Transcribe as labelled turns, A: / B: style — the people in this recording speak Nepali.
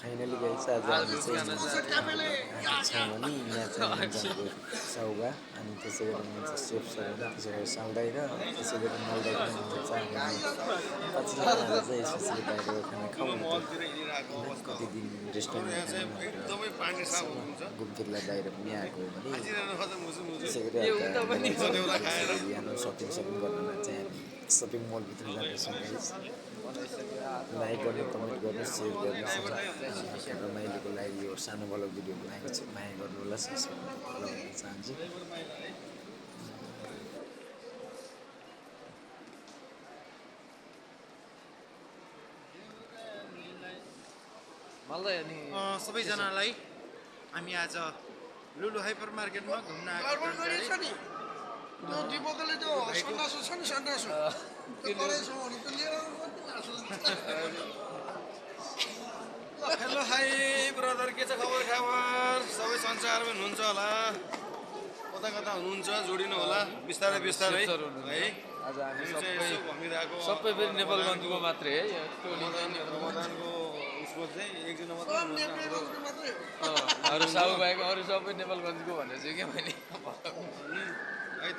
A: फाइनली गाइस आज हामी चाहिँ आएको छौँ भने यहाँ चाहिँ हुन्छ साउगा अनि त्यसै गरी हुन्छ सेफ सौगा त्यसै गरी साउदाई र त्यसै गरी मालदाई पनि हुनुहुन्छ हामी कतिजना आएर चाहिँ यसपछि बाहिर खाना खाउँ होइन कति दिन रेस्टुरेन्टमा घुमफिरलाई बाहिर पनि आएको हो भने त्यसै गरी बिहान सपिङ गर्नमा चाहिँ हामी सपिङ मलभित्र जाँदैछौँ गाइस लाइक गर्नु कमेन्ट गर्नु सेयर गर्नु रमाइलोको लागि यो सानो ब्लग भिडियो बनाएको छु माया गर्नु होला सब्सक्राइब गर्न चाहन्छु
B: मलाई अनि सबैजनालाई हामी आज लुलु हाइपर मार्केटमा घुम्न आएको
C: त्यो दिपकले त्यो सन्नासो छ नि सन्नासो त्यो गरेछ भने त लिएर
B: हेलो हाई ब्रदर के छ खबर सबै संसारमा हुनुहुन्छ होला कता कता हुनुहुन्छ जोडिनु होला बिस्तारै बिस्तारै है
D: आज हामी
B: भनिरहेको
D: सबै फेरि नेपालगञ्जको मात्रै है
B: प्रधानको उसको चाहिँ एकजना मात्रै
D: अरू साहु बाहेक अरू सबै नेपालगञ्जको भनेर चाहिँ के मैले
B: है त